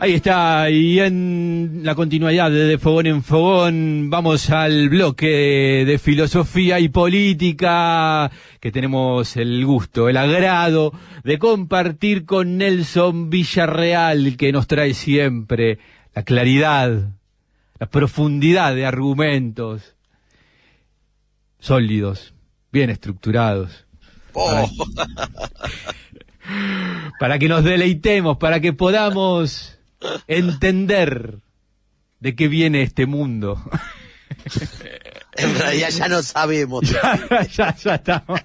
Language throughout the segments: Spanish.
Ahí está, y en la continuidad de Fogón en Fogón vamos al bloque de filosofía y política que tenemos el gusto, el agrado de compartir con Nelson Villarreal, que nos trae siempre la claridad, la profundidad de argumentos sólidos, bien estructurados. Oh. Para que nos deleitemos, para que podamos entender de qué viene este mundo. En realidad ya no sabemos. Ya estamos.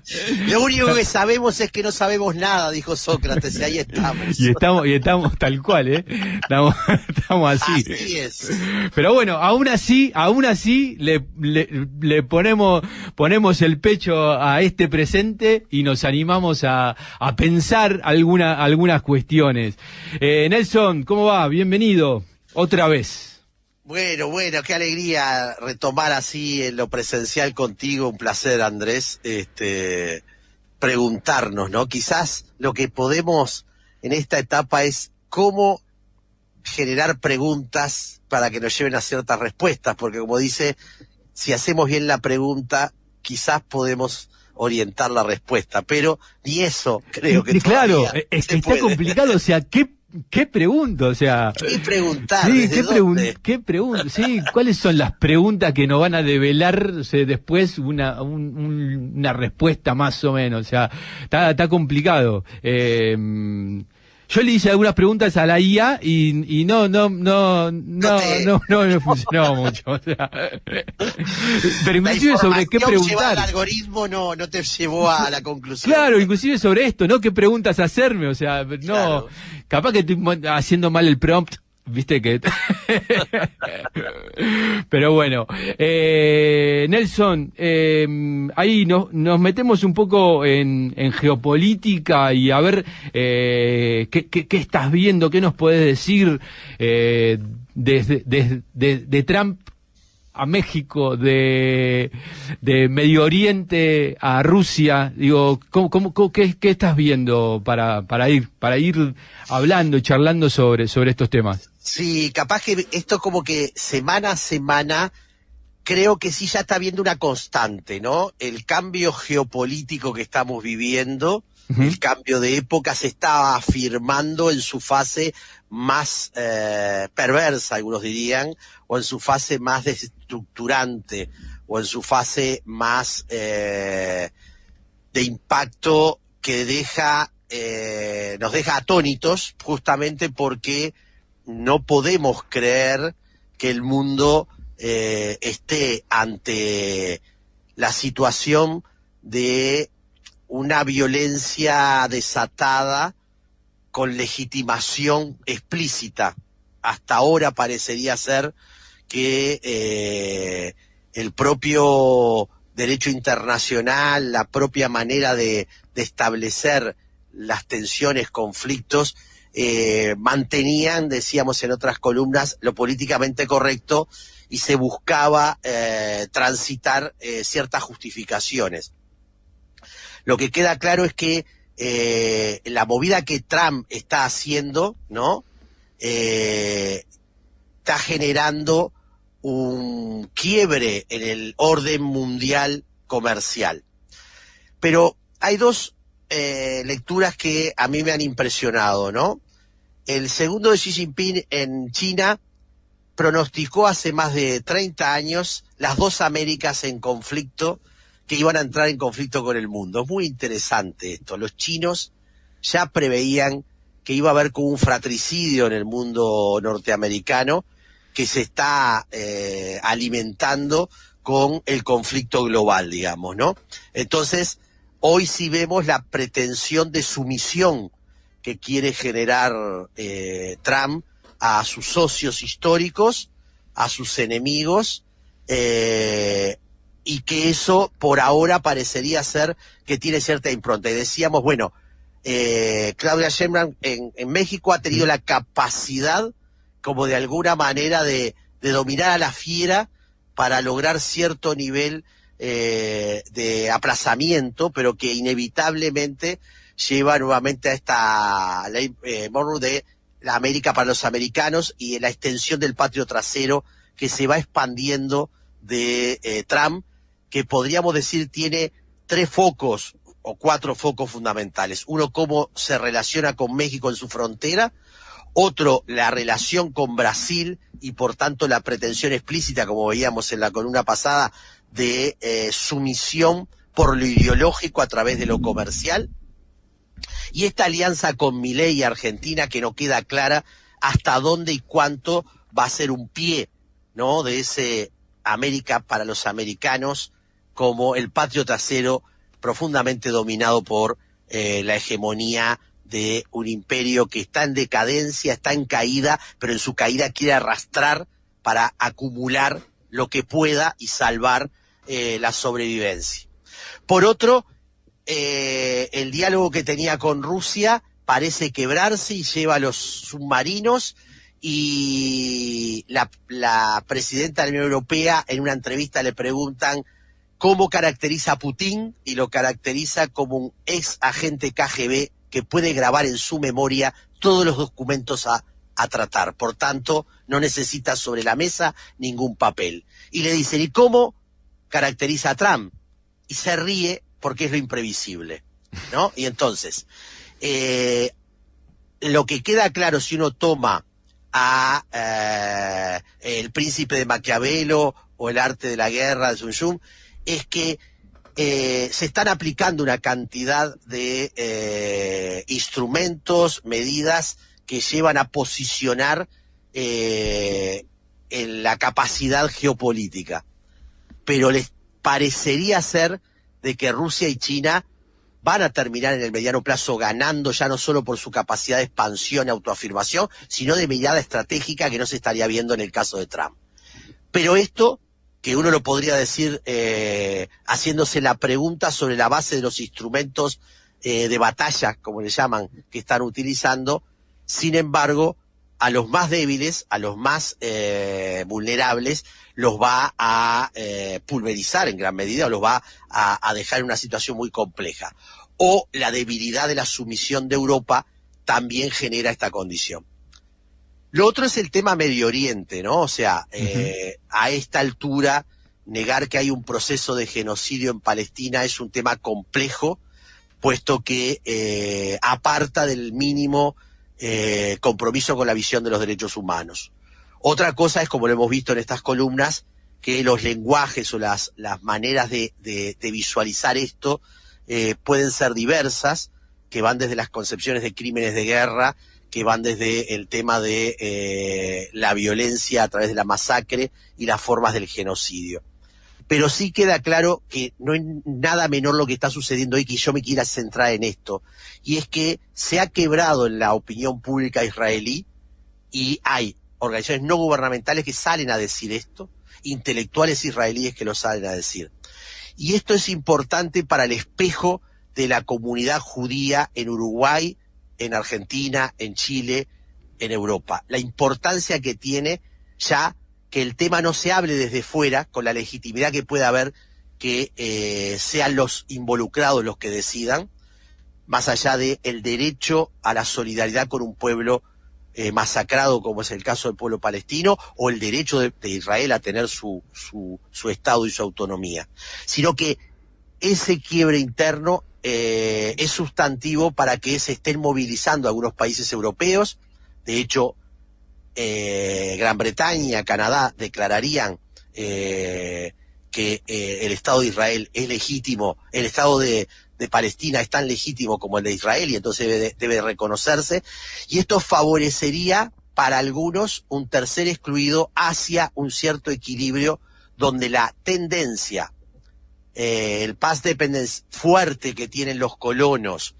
Lo único que sabemos es que no sabemos nada, dijo Sócrates, y ahí estamos. Y estamos tal cual, estamos así. Así es. Pero bueno, aún así le ponemos el pecho a este presente y nos animamos a pensar algunas cuestiones. Nelson, ¿cómo va? Bienvenido otra vez. Bueno, qué alegría retomar así en lo presencial contigo, un placer, Andrés, preguntarnos, ¿no? Quizás lo que podemos en esta etapa es cómo generar preguntas para que nos lleven a ciertas respuestas, porque como dice, si hacemos bien la pregunta, quizás podemos orientar la respuesta, pero ni eso creo que claro, todavía es que se está puede. complicado, o sea, ¿Qué pregunto? O sea, ¿Qué preguntar? sí, ¿Qué pregunta? Sí, ¿cuáles son las preguntas que nos van a develar después una respuesta más o menos? O sea, está complicado. Yo le hice algunas preguntas a la IA y no me funcionó mucho. O sea, pero inclusive sobre qué preguntar. El algoritmo no te llevó a la conclusión. Claro, inclusive sobre esto, ¿no? ¿Qué preguntas hacerme? O sea, no, claro. Capaz que estoy haciendo mal el prompt, viste que... Pero bueno, Nelson, ahí nos metemos un poco en geopolítica y a ver qué estás viendo, qué nos puedes decir de Trump a México, de Medio Oriente a Rusia. Digo, qué estás viendo para ir hablando y charlando sobre estos temas? Sí, capaz que esto como que semana a semana creo que sí ya está viendo una constante, ¿no? El cambio geopolítico que estamos viviendo, el cambio de época se está afirmando en su fase más perversa, algunos dirían, o en su fase más desestructurante, o en su fase más de impacto que nos deja atónitos, justamente porque no podemos creer que el mundo esté ante la situación de una violencia desatada con legitimación explícita. Hasta ahora parecería ser que el propio derecho internacional, la propia manera de establecer las tensiones, conflictos, mantenían, decíamos en otras columnas, lo políticamente correcto y se buscaba transitar ciertas justificaciones. Lo que queda claro es que la movida que Trump está haciendo, ¿no? Está generando un quiebre en el orden mundial comercial. Pero hay dos lecturas que a mí me han impresionado, ¿no? El segundo de Xi Jinping en China pronosticó hace más de 30 años las dos Américas en conflicto, que iban a entrar en conflicto con el mundo. Es muy interesante esto. Los chinos ya preveían que iba a haber como un fratricidio en el mundo norteamericano que se está alimentando con el conflicto global, digamos, ¿no? Entonces, hoy sí vemos la pretensión de sumisión que quiere generar Trump a sus socios históricos, a sus enemigos, y que eso por ahora parecería ser que tiene cierta impronta. Y decíamos, bueno, Claudia Sheinbaum en México ha tenido la capacidad como de alguna manera de dominar a la fiera para lograr cierto nivel de aplazamiento, pero que inevitablemente lleva nuevamente a esta ley Monroe de la América para los americanos y la extensión del patio trasero que se va expandiendo de Trump, que podríamos decir tiene 3 focos o 4 focos fundamentales. Uno, cómo se relaciona con México en su frontera. Otro, la relación con Brasil y por tanto la pretensión explícita, como veíamos en la columna pasada, de sumisión por lo ideológico a través de lo comercial. Y esta alianza con Milei y Argentina, que no queda clara hasta dónde y cuánto va a ser un pie, ¿no?, de ese América para los americanos como el patio trasero profundamente dominado por la hegemonía de un imperio que está en decadencia, está en caída, pero en su caída quiere arrastrar para acumular lo que pueda y salvar la sobrevivencia. Por otro, el diálogo que tenía con Rusia parece quebrarse y lleva a los submarinos, y la presidenta de la Unión Europea en una entrevista le preguntan cómo caracteriza a Putin, y lo caracteriza como un ex agente KGB que puede grabar en su memoria todos los documentos a tratar. Por tanto, no necesita sobre la mesa ningún papel. Y le dicen, ¿y cómo caracteriza a Trump? Y se ríe porque es lo imprevisible, ¿no? Y entonces, lo que queda claro si uno toma a El Príncipe de Maquiavelo o El Arte de la Guerra de Sun Tzu, es que se están aplicando una cantidad de instrumentos, medidas que llevan a posicionar en la capacidad geopolítica. Pero les parecería ser de que Rusia y China van a terminar en el mediano plazo ganando, ya no solo por su capacidad de expansión y autoafirmación, sino de mirada estratégica que no se estaría viendo en el caso de Trump. Pero esto, que uno lo podría decir haciéndose la pregunta sobre la base de los instrumentos de batalla, como le llaman, que están utilizando, sin embargo, a los más débiles, a los más vulnerables, los va a pulverizar en gran medida, o los va a dejar en una situación muy compleja. O la debilidad de la sumisión de Europa también genera esta condición. Lo otro es el tema Medio Oriente, ¿no? O sea, a esta altura, negar que hay un proceso de genocidio en Palestina es un tema complejo, puesto que aparta del mínimo compromiso con la visión de los derechos humanos. Otra cosa es, como lo hemos visto en estas columnas, que los lenguajes o las maneras de visualizar esto pueden ser diversas, que van desde las concepciones de crímenes de guerra, que van desde el tema de la violencia a través de la masacre y las formas del genocidio. Pero sí queda claro que no es nada menor lo que está sucediendo hoy, que yo me quiera centrar en esto, y es que se ha quebrado en la opinión pública israelí, y hay organizaciones no gubernamentales que salen a decir esto, intelectuales israelíes que lo salen a decir. Y esto es importante para el espejo de la comunidad judía en Uruguay, en Argentina, en Chile, en Europa. La importancia que tiene ya que el tema no se hable desde fuera, con la legitimidad que pueda haber, que sean los involucrados los que decidan, más allá del derecho a la solidaridad con un pueblo masacrado, como es el caso del pueblo palestino, o el derecho de Israel a tener su Estado y su autonomía, sino que ese quiebre interno es sustantivo para que se estén movilizando algunos países europeos. De hecho, Gran Bretaña, Canadá declararían que el Estado de Israel es legítimo, el Estado de Palestina es tan legítimo como el de Israel, y entonces debe reconocerse, y esto favorecería para algunos un tercer excluido hacia un cierto equilibrio donde la tendencia, el past dependence fuerte que tienen los colonos,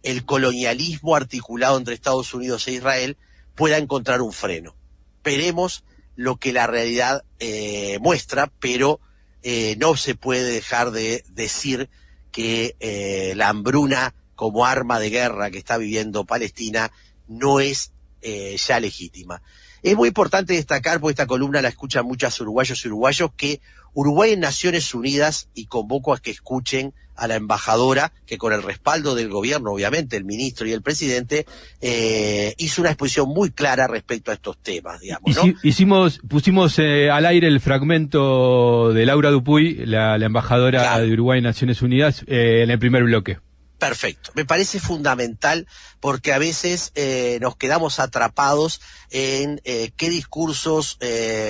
el colonialismo articulado entre Estados Unidos e Israel, pueda encontrar un freno. Veremos lo que la realidad muestra, pero no se puede dejar de decir que la hambruna como arma de guerra que está viviendo Palestina no es ya legítima. Es muy importante destacar, porque esta columna la escuchan muchos uruguayos y uruguayos, que Uruguay en Naciones Unidas, y convoco a que escuchen a la embajadora, que con el respaldo del gobierno, obviamente, el ministro y el presidente, hizo una exposición muy clara respecto a estos temas, digamos, ¿no? Pusimos al aire el fragmento de Laura Dupuy, la embajadora Claro. de Uruguay en Naciones Unidas, en el primer bloque. Perfecto, me parece fundamental porque a veces nos quedamos atrapados en qué discursos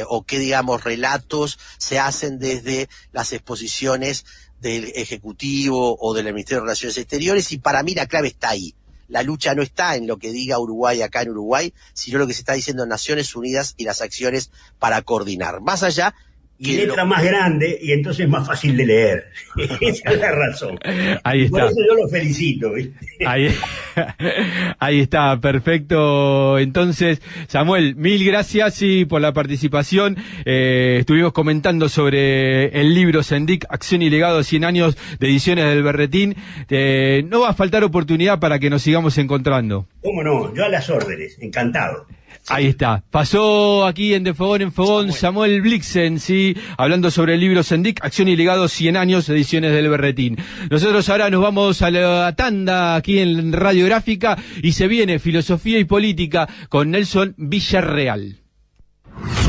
o qué, digamos, relatos se hacen desde las exposiciones del Ejecutivo o del Ministerio de Relaciones Exteriores, y para mí la clave está ahí. La lucha no está en lo que diga Uruguay acá en Uruguay, sino lo que se está diciendo en Naciones Unidas y las acciones para coordinar. Más allá... Y letra más grande, y entonces es más fácil de leer. Esa es la razón. Ahí está. Por eso yo lo felicito, ¿viste? Ahí está, perfecto. Entonces, Samuel, mil gracias por la participación. Estuvimos comentando sobre el libro Sendik, Acción y Legado, 100 años de Ediciones del Berretín. No va a faltar oportunidad para que nos sigamos encontrando. ¿Cómo no? Yo a las órdenes, encantado. Ahí está. Pasó aquí en De Fogón en Fogón Samuel Blixen, sí, hablando sobre el libro Sendik, Acción y Legado, 100 años, Ediciones del Berretín. Nosotros ahora nos vamos a la tanda aquí en Radiográfica y se viene Filosofía y Política con Nelson Villarreal.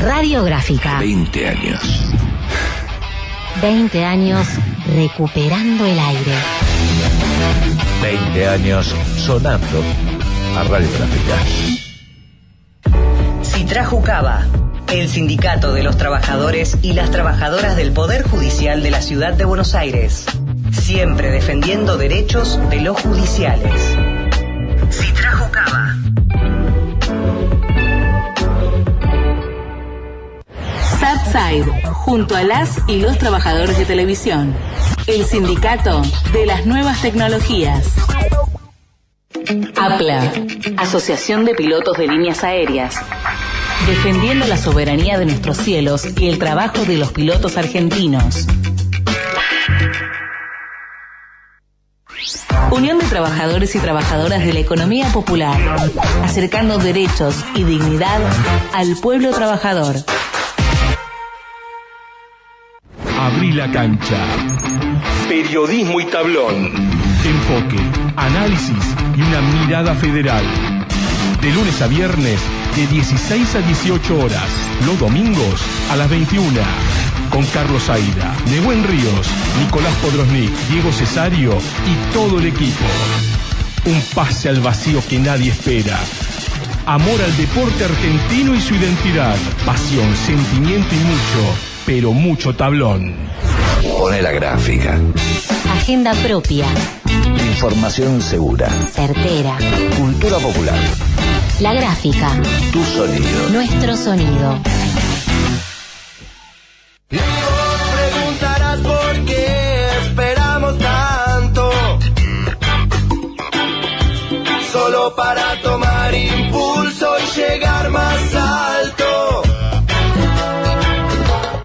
Radiográfica. 20 años. 20 años recuperando el aire. 20 años sonando a Radiográfica. Citrajucaba, el sindicato de los trabajadores y las trabajadoras del Poder Judicial de la Ciudad de Buenos Aires. Siempre defendiendo derechos de los judiciales. Citrajucaba. Subside, junto a las y los trabajadores de televisión. El sindicato de las nuevas tecnologías. APLA, Asociación de Pilotos de Líneas Aéreas. Defendiendo la soberanía de nuestros cielos y el trabajo de los pilotos argentinos. Unión de Trabajadores y Trabajadoras de la Economía Popular, acercando derechos y dignidad al pueblo trabajador. Abrí la cancha. Periodismo y tablón. Enfoque, análisis y una mirada federal. De lunes a viernes, de 16 a 18 horas. Los domingos, a las 21. Con Carlos Aida, Nehuen Ríos, Nicolás Podrosnik, Diego Cesario y todo el equipo. Un pase al vacío que nadie espera. Amor al deporte argentino y su identidad. Pasión, sentimiento y mucho, pero mucho tablón. Pone la gráfica. Agenda propia. Información segura. Certera. Cultura popular. La gráfica. Tu sonido. Nuestro sonido. Y vos preguntarás por qué esperamos tanto. Solo para tomar impulso y llegar más alto.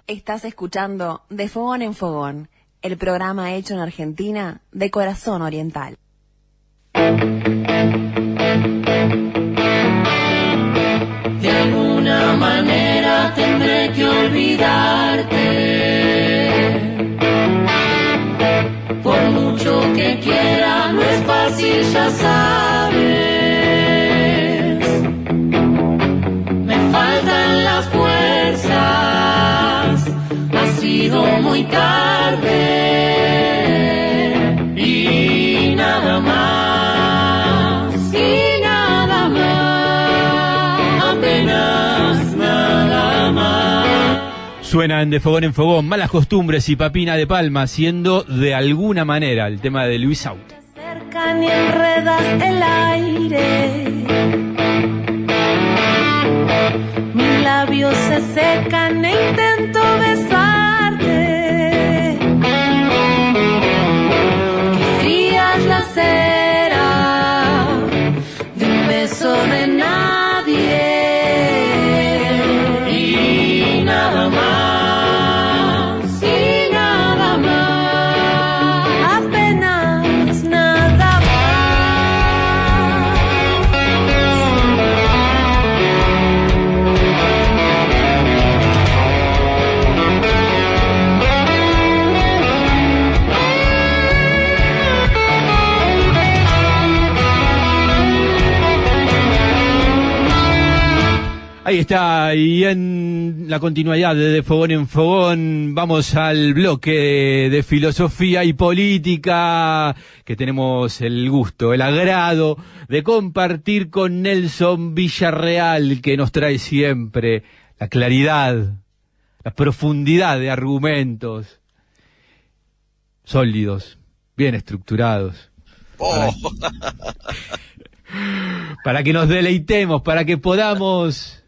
Estás escuchando De Fogón en Fogón, el programa hecho en Argentina de corazón oriental. De alguna manera tendré que olvidarte. Por mucho que quiera, no es fácil, ya sabes. Me faltan las fuerzas, ha sido muy tarde. Y nada más, y nada más, apenas nada más. Suena en De Fogón, Malas Costumbres y Papina de Palma, haciendo De Alguna Manera el tema de Luis Out. Cercan y enredas el aire. Mis labios se secan e intento besarte. Que frías la cera de un beso de nadie. Y nada más, y nada más, apenas nada más. Ahí está, y en la continuidad de Fogón en Fogón vamos al bloque de filosofía y política que tenemos el gusto, el agrado de compartir con Nelson Villarreal, que nos trae siempre la claridad, la profundidad de argumentos sólidos, bien estructurados. Para que nos deleitemos, para que podamos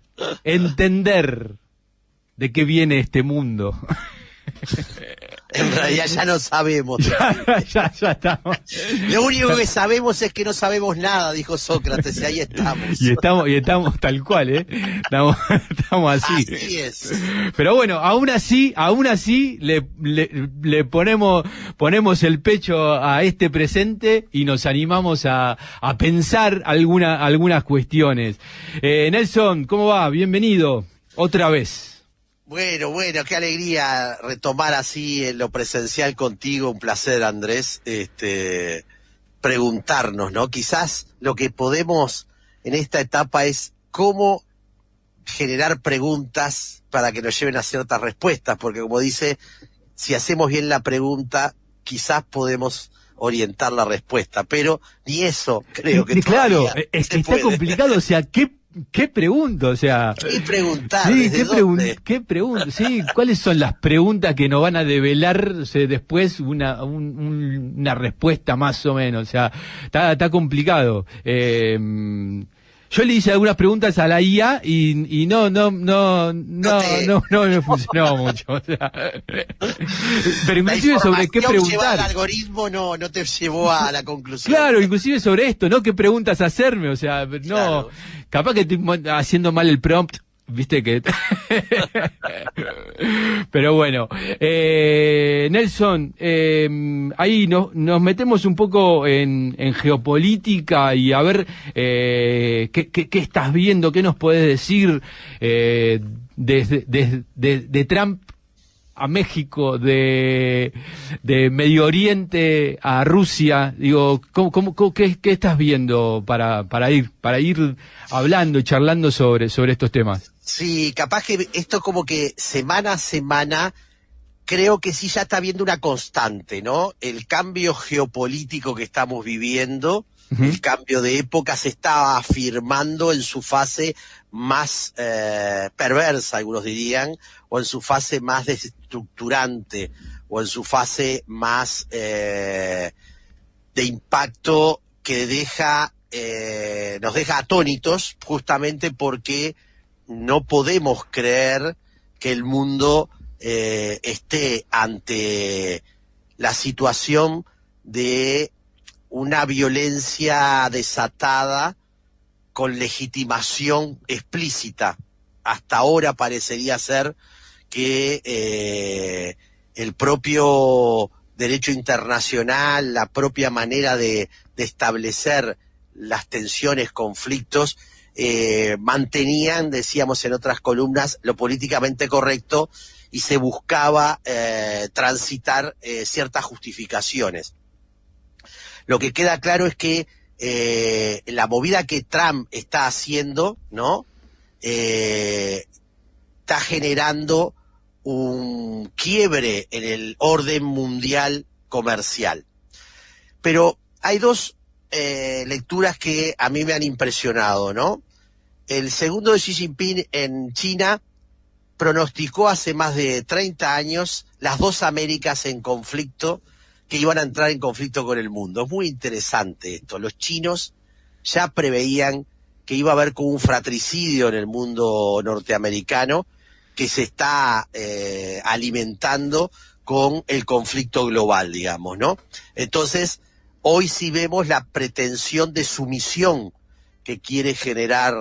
entender de qué viene este mundo. En realidad ya no sabemos. Ya estamos. Lo único que sabemos es que no sabemos nada, dijo Sócrates, y ahí estamos. Y estamos tal cual, estamos así. Así es. Pero bueno, aún así le ponemos el pecho a este presente y nos animamos a pensar algunas cuestiones. Nelson, ¿cómo va? Bienvenido otra vez. Bueno, qué alegría retomar así en lo presencial contigo, un placer, Andrés, preguntarnos, ¿no? Quizás lo que podemos en esta etapa es cómo generar preguntas para que nos lleven a ciertas respuestas, porque como dice, si hacemos bien la pregunta, quizás podemos orientar la respuesta, pero ni eso creo que claro, es que está complicado, o sea, ¿Qué pregunto? O sea, ¿qué preguntar? Sí, ¿qué pregunto? Sí, ¿cuáles son las preguntas que nos van a develar después una respuesta más o menos? O sea, está complicado. Yo le hice algunas preguntas a la IA y no me funcionó mucho. O sea, pero inclusive sobre qué preguntar. El algoritmo no te llevó a la conclusión. Claro, inclusive sobre esto, ¿no? ¿Qué preguntas hacerme? O sea, no, claro. Capaz que estoy haciendo mal el prompt. Viste que... Pero bueno, Nelson, ahí nos metemos un poco en geopolítica y a ver qué estás viendo, qué nos podés decir de Trump a México, de Medio Oriente a Rusia. Digo, qué estás viendo para ir hablando y charlando sobre estos temas? Sí, capaz que esto como que semana a semana creo que sí ya está viendo una constante, ¿no? El cambio geopolítico que estamos viviendo, el cambio de época se está afirmando en su fase más perversa, algunos dirían, o en su fase más desestructurante, o en su fase más de impacto que nos deja atónitos, justamente porque no podemos creer que el mundo esté ante la situación de una violencia desatada con legitimación explícita. Hasta ahora parecería ser que el propio derecho internacional, la propia manera de establecer las tensiones, conflictos, mantenían, decíamos en otras columnas, lo políticamente correcto y se buscaba transitar ciertas justificaciones. Lo que queda claro es que la movida que Trump está haciendo, ¿no? Está generando un quiebre en el orden mundial comercial. Pero hay dos lecturas que a mí me han impresionado, ¿no? El segundo de Xi Jinping en China pronosticó hace más de 30 años las dos Américas en conflicto, que iban a entrar en conflicto con el mundo. Es muy interesante esto. Los chinos ya preveían que iba a haber como un fratricidio en el mundo norteamericano que se está alimentando con el conflicto global, digamos, ¿no? Entonces, hoy sí vemos la pretensión de sumisión que quiere generar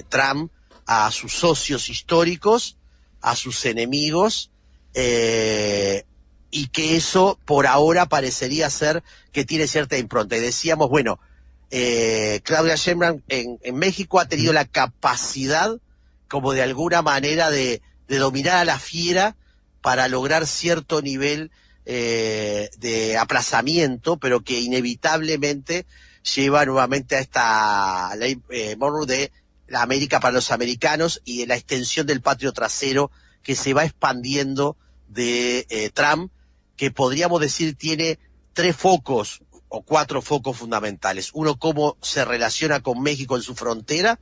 Trump a sus socios históricos, a sus enemigos, y que eso por ahora parecería ser que tiene cierta impronta. Y decíamos, bueno, Claudia Sheinbaum en México ha tenido la capacidad como de alguna manera de dominar a la fiera para lograr cierto nivel de aplazamiento, pero que inevitablemente lleva nuevamente a esta ley Monroe de la América para los americanos y de la extensión del patio trasero que se va expandiendo de Trump, que podríamos decir tiene 3 focos o 4 focos fundamentales. Uno, cómo se relaciona con México en su frontera.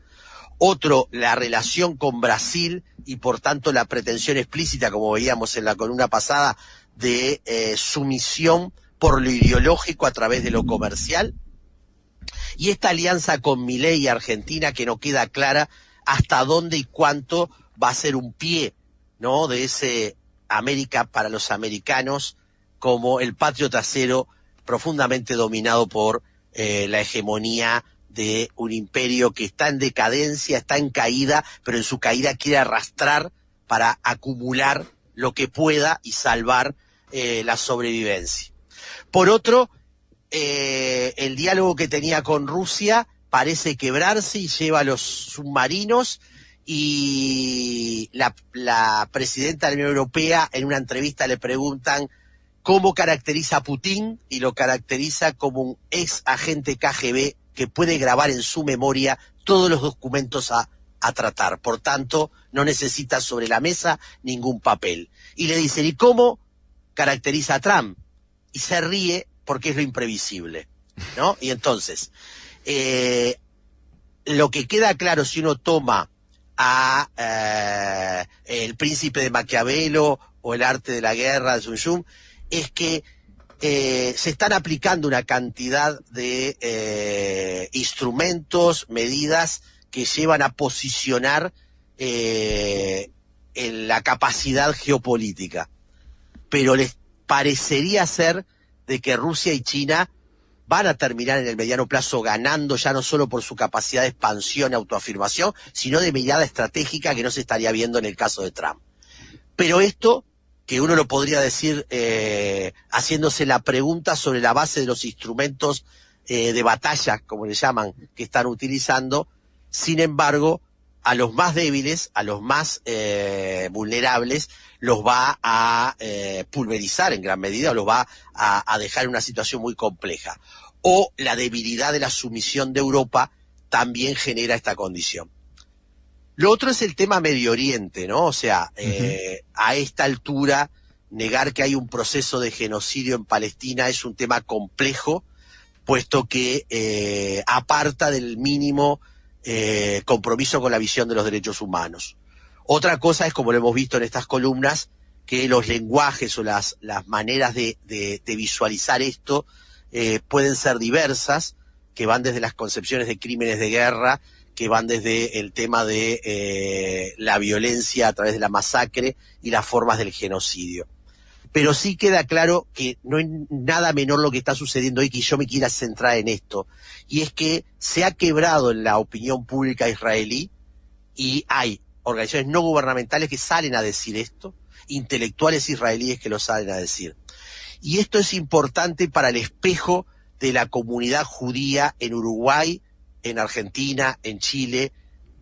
Otro, la relación con Brasil y por tanto la pretensión explícita, como veíamos en la columna pasada, de sumisión por lo ideológico a través de lo comercial. Y esta alianza con Milei y Argentina, que no queda clara hasta dónde y cuánto va a ser un pie, ¿no?, de ese América para los americanos, como el patio trasero profundamente dominado por la hegemonía de un imperio que está en decadencia, está en caída, pero en su caída quiere arrastrar para acumular lo que pueda y salvar la sobrevivencia. Por otro, el diálogo que tenía con Rusia parece quebrarse y lleva a los submarinos, y la presidenta de la Unión Europea en una entrevista le preguntan cómo caracteriza a Putin, y lo caracteriza como un ex agente KGB que puede grabar en su memoria todos los documentos a tratar. Por tanto, no necesita sobre la mesa ningún papel. Y le dicen, ¿y cómo caracteriza a Trump? Y se ríe porque es lo imprevisible, ¿no? Y entonces, lo que queda claro si uno toma a El Príncipe de Maquiavelo o El Arte de la Guerra de Sun Tzu, es que se están aplicando una cantidad de instrumentos, medidas que llevan a posicionar en la capacidad geopolítica. Pero les parecería ser de que Rusia y China van a terminar en el mediano plazo ganando, ya no solo por su capacidad de expansión y autoafirmación, sino de mirada estratégica que no se estaría viendo en el caso de Trump. Pero esto, que uno lo podría decir haciéndose la pregunta sobre la base de los instrumentos de batalla, como le llaman, que están utilizando, sin embargo, a los más débiles, a los más vulnerables, los va a pulverizar en gran medida, o los va a dejar en una situación muy compleja. O la debilidad de la sumisión de Europa también genera esta condición. Lo otro es el tema Medio Oriente, ¿no? O sea, a esta altura, negar que hay un proceso de genocidio en Palestina es un tema complejo, puesto que aparta del mínimo compromiso con la visión de los derechos humanos. Otra cosa es, como lo hemos visto en estas columnas, que los lenguajes o las maneras de visualizar esto pueden ser diversas, que van desde las concepciones de crímenes de guerra, que van desde el tema de la violencia a través de la masacre y las formas del genocidio. Pero sí queda claro que no es nada menor lo que está sucediendo hoy, que yo me quiera centrar en esto, y es que se ha quebrado en la opinión pública israelí, y hay organizaciones no gubernamentales que salen a decir esto, intelectuales israelíes que lo salen a decir. Y esto es importante para el espejo de la comunidad judía en Uruguay, en Argentina, en Chile,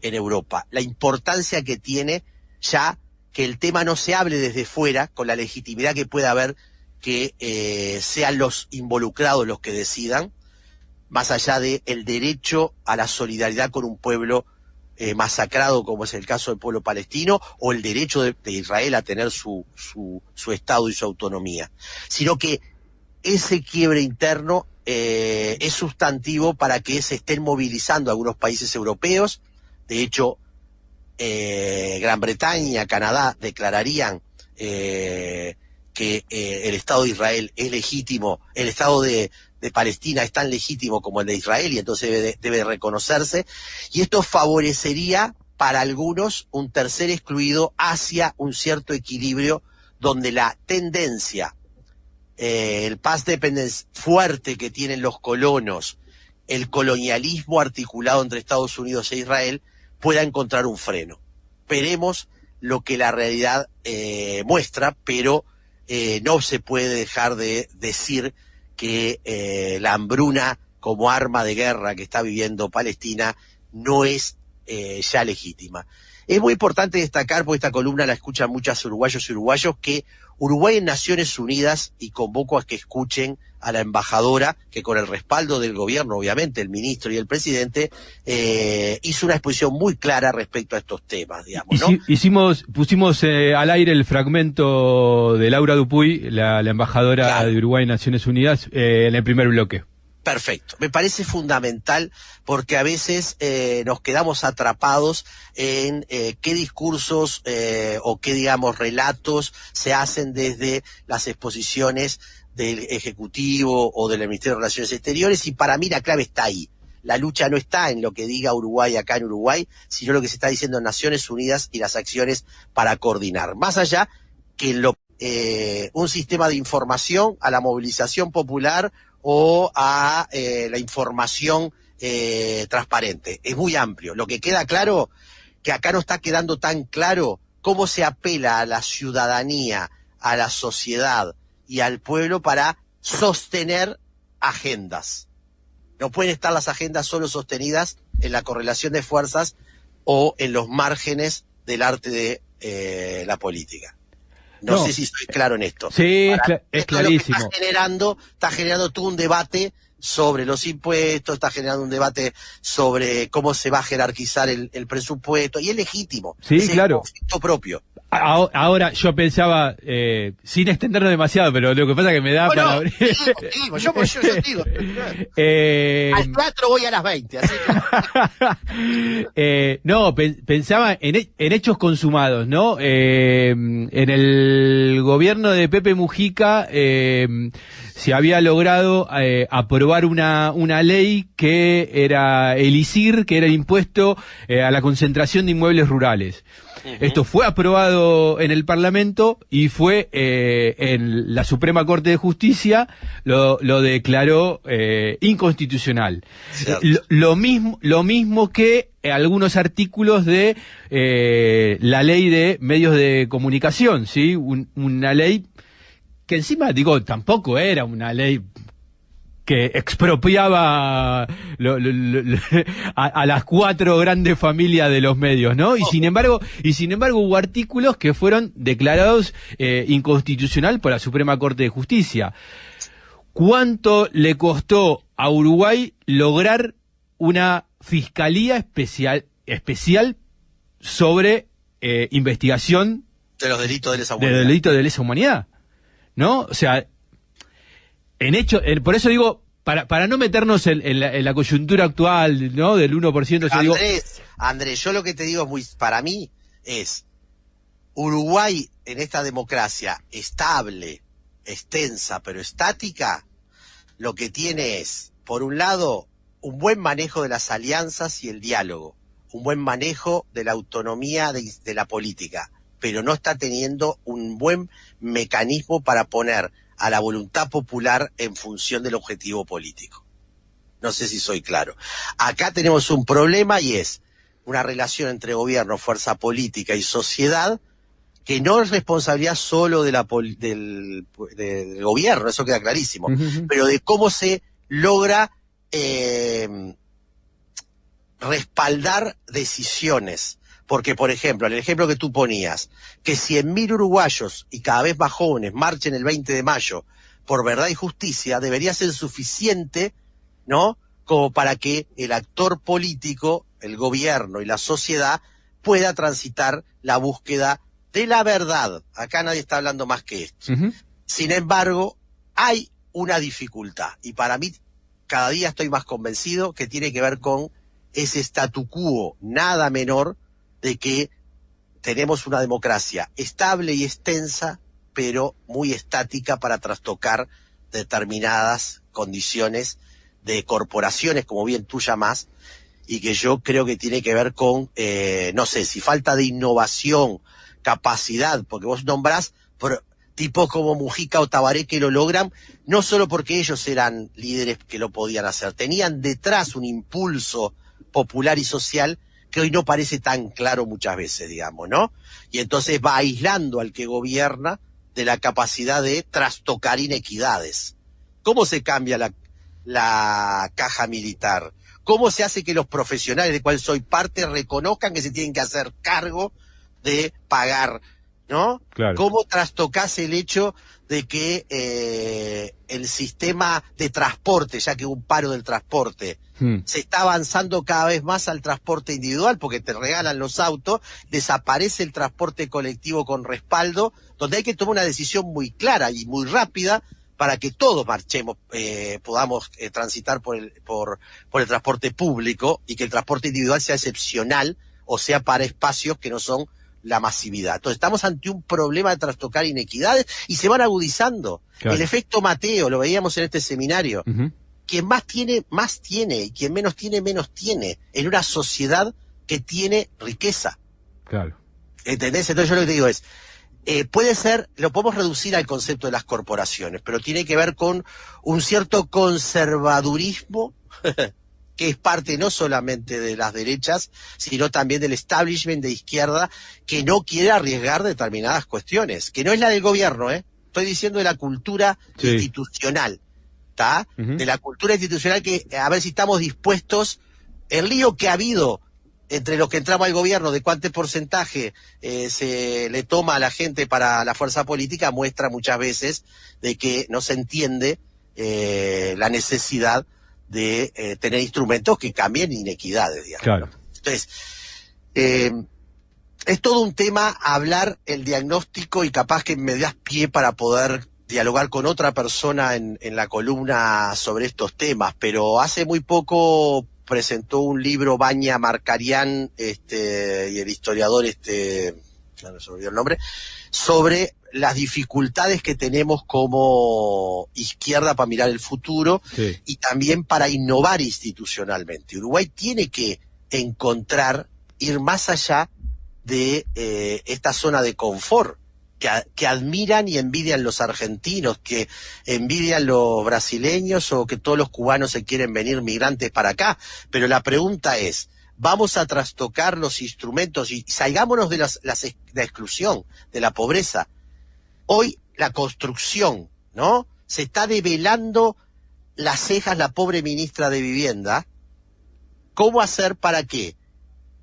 en Europa. La importancia que tiene ya que el tema no se hable desde fuera, con la legitimidad que pueda haber, que sean los involucrados los que decidan, más allá de el derecho a la solidaridad con un pueblo masacrado, como es el caso del pueblo palestino, o el derecho de Israel a tener su Estado y su autonomía, sino que ese quiebre interno es sustantivo para que se estén movilizando algunos países europeos. De hecho, Gran Bretaña, Canadá declararían que el Estado de Israel es legítimo, el Estado de Palestina es tan legítimo como el de Israel, y entonces debe reconocerse, y esto favorecería para algunos un tercer excluido hacia un cierto equilibrio donde la tendencia, el past dependence fuerte que tienen los colonos, el colonialismo articulado entre Estados Unidos e Israel, pueda encontrar un freno. Veremos lo que la realidad muestra, pero no se puede dejar de decir que la hambruna como arma de guerra que está viviendo Palestina no es ya legítima. Es muy importante destacar, porque esta columna la escuchan muchos uruguayos y uruguayos, que Uruguay en Naciones Unidas, y convoco a que escuchen a la embajadora, que con el respaldo del gobierno, obviamente, el ministro y el presidente, hizo una exposición muy clara respecto a estos temas, digamos, ¿no? Pusimos al aire el fragmento de Laura Dupuy, la embajadora Claro. de Uruguay en Naciones Unidas, en el primer bloque. Perfecto. Me parece fundamental porque a veces nos quedamos atrapados en qué discursos o qué, digamos, relatos se hacen desde las exposiciones del Ejecutivo o del Ministerio de Relaciones Exteriores, y para mí la clave está ahí. La lucha no está en lo que diga Uruguay acá en Uruguay, sino lo que se está diciendo en Naciones Unidas y las acciones para coordinar. Más allá que un sistema de información a la movilización popular o a la información transparente. Es muy amplio. Lo que queda claro, que acá no está quedando tan claro cómo se apela a la ciudadanía, a la sociedad y al pueblo para sostener agendas. No pueden estar las agendas solo sostenidas en la correlación de fuerzas o en los márgenes del arte de la política. No sé si estoy claro en esto. Sí, es clarísimo. Lo que está generando todo un debate sobre los impuestos, está generando un debate sobre cómo se va a jerarquizar el presupuesto, y es legítimo. Sí, es claro. el conflicto propio. Ahora, yo pensaba, sin extendernos demasiado, pero lo que pasa es que me da para abrir. Yo digo. Al teatro voy a las 20, así que... Pensaba en hechos consumados, ¿no? En el gobierno de Pepe Mujica se había logrado aprobar una ley que era el ISIR, que era el impuesto a la concentración de inmuebles rurales. Esto fue aprobado en el Parlamento y fue en la Suprema Corte de Justicia lo declaró inconstitucional. Lo mismo que algunos artículos de la ley de medios de comunicación, ¿sí? Una ley que encima, digo, tampoco era una ley que expropiaba a las 4 grandes familias de los medios, ¿no? Y sin embargo hubo artículos que fueron declarados inconstitucional por la Suprema Corte de Justicia. ¿Cuánto le costó a Uruguay lograr una fiscalía especial sobre investigación de los delitos de lesa humanidad? De delitos de lesa humanidad, ¿no? O sea, por eso digo, para no meternos en la coyuntura actual, ¿no? Del 1%, Andrés, yo lo que te digo para mí es, Uruguay en esta democracia estable, extensa, pero estática, lo que tiene es, por un lado, un buen manejo de las alianzas y el diálogo, un buen manejo de la autonomía de la política, pero no está teniendo un buen mecanismo para poner a la voluntad popular en función del objetivo político. No sé si soy claro. Acá tenemos un problema, y es una relación entre gobierno, fuerza política y sociedad, que no es responsabilidad solo del gobierno, eso queda clarísimo, pero de cómo se logra respaldar decisiones. Porque, por ejemplo, en el ejemplo que tú ponías, que 100.000 uruguayos y cada vez más jóvenes marchen el 20 de mayo por verdad y justicia, debería ser suficiente, ¿no?, como para que el actor político, el gobierno y la sociedad pueda transitar la búsqueda de la verdad. Acá nadie está hablando más que esto. Sin embargo, hay una dificultad, y para mí cada día estoy más convencido que tiene que ver con ese statu quo nada menor de que tenemos una democracia estable y extensa, pero muy estática para trastocar determinadas condiciones de corporaciones, como bien tú llamás, y que yo creo que tiene que ver con, no sé, si falta de innovación, capacidad, porque vos nombrás tipos como Mujica o Tabaré que lo logran, no solo porque ellos eran líderes que lo podían hacer, tenían detrás un impulso popular y social que hoy no parece tan claro muchas veces, digamos, ¿no? Y entonces va aislando al que gobierna de la capacidad de trastocar inequidades. ¿Cómo se cambia la caja militar? ¿Cómo se hace que los profesionales de cual soy parte reconozcan que se tienen que hacer cargo de pagar, ¿no? Claro. ¿Cómo trastocás el hecho de que el sistema de transporte, ya que hubo un paro del transporte, se está avanzando cada vez más al transporte individual porque te regalan los autos, desaparece el transporte colectivo con respaldo, donde hay que tomar una decisión muy clara y muy rápida para que todos marchemos, podamos transitar por el transporte público y que el transporte individual sea excepcional o sea para espacios que no son la masividad. Entonces estamos ante un problema de trastocar inequidades y se van agudizando. Claro. El efecto Mateo, lo veíamos en este seminario. Quien más tiene y quien menos tiene en una sociedad que tiene riqueza. Claro. ¿Entendés? Entonces yo lo que te digo es, puede ser, lo podemos reducir al concepto de las corporaciones, pero tiene que ver con un cierto conservadurismo que es parte no solamente de las derechas, sino también del establishment de izquierda, que no quiere arriesgar determinadas cuestiones, que no es la del gobierno, estoy diciendo de la cultura institucional, ¿está? De la cultura institucional que, a ver si estamos dispuestos, el lío que ha habido entre los que entramos al gobierno, de cuánto porcentaje se le toma a la gente para la fuerza política, muestra muchas veces de que no se entiende la necesidad de tener instrumentos que cambien inequidades, digamos. Claro. Entonces, es todo un tema hablar el diagnóstico y capaz que me das pie para poder dialogar con otra persona en la columna sobre estos temas, pero hace muy poco presentó un libro Baña Marcarián y el historiador, no se me olvidó el nombre, sobre las dificultades que tenemos como izquierda para mirar el futuro y también para innovar institucionalmente. Uruguay tiene que ir más allá de esta zona de confort que admiran y envidian los argentinos, que envidian los brasileños o que todos los cubanos se quieren venir migrantes para acá. Pero la pregunta es, vamos a trastocar los instrumentos y salgámonos de la exclusión, de la pobreza. Hoy la construcción, ¿no? Se está develando las cejas la pobre ministra de Vivienda. ¿Cómo hacer para que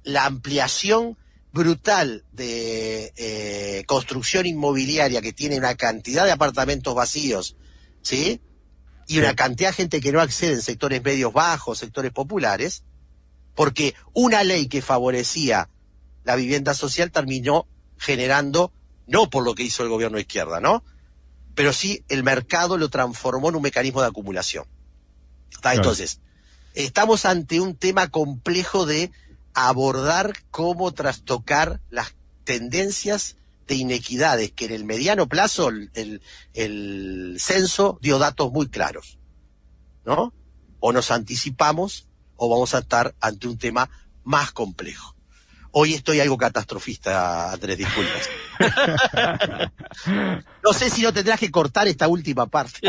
la ampliación brutal de construcción inmobiliaria que tiene una cantidad de apartamentos vacíos, ¿sí? Y una cantidad de gente que no accede en sectores medios bajos, sectores populares, porque una ley que favorecía la vivienda social terminó generando, no por lo que hizo el gobierno de izquierda, ¿no? Pero sí el mercado lo transformó en un mecanismo de acumulación. Claro. Entonces, estamos ante un tema complejo de abordar cómo trastocar las tendencias de inequidades, que en el mediano plazo el censo dio datos muy claros, ¿no? O nos anticipamos o vamos a estar ante un tema más complejo. Hoy estoy algo catastrofista, Andrés, disculpas. No sé si no tendrás que cortar esta última parte.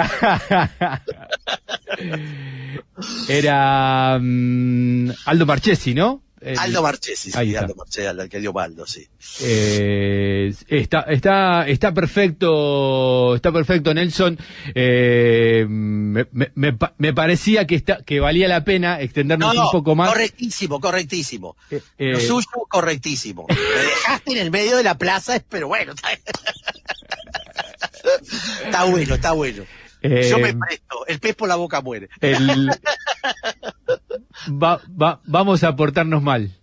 Era Aldo Marchesi, ¿no? Aldo Marchesi, sí, Aldo Marchesi, al que dio Baldo, sí. Está perfecto, Nelson. Me parecía que valía la pena extendernos un poco más. Correctísimo. Lo suyo, correctísimo. Me dejaste en el medio de la plaza, pero bueno. Está bueno. Yo me presto, el pez por la boca muere. Vamos a portarnos mal.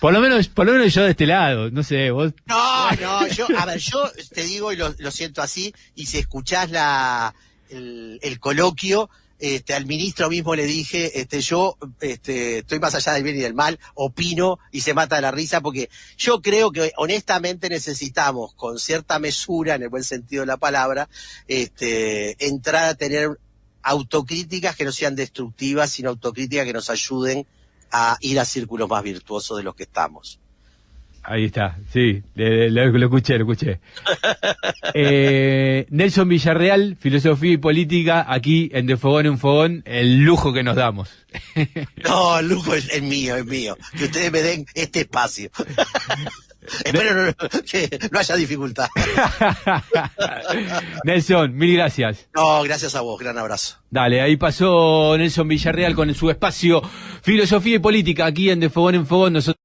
Por lo menos yo de este lado, no sé, vos. No, yo te digo y lo siento así, y si escuchás el coloquio, al ministro mismo le dije, yo estoy más allá del bien y del mal, opino y se mata de la risa, porque yo creo que honestamente necesitamos, con cierta mesura, en el buen sentido de la palabra, entrar a tener autocríticas que no sean destructivas, sino autocríticas que nos ayuden a ir a círculos más virtuosos de los que estamos. Ahí está, sí, lo escuché. Nelson Villarreal, Filosofía y Política, aquí en De Fogón en Fogón, el lujo que nos damos. No, el lujo es mío, que ustedes me den este espacio. Espero que no haya dificultad. Nelson, mil gracias. No, gracias a vos, gran abrazo. Dale, ahí pasó Nelson Villarreal con su espacio Filosofía y Política aquí en De Fogón en Fogón. Nosotros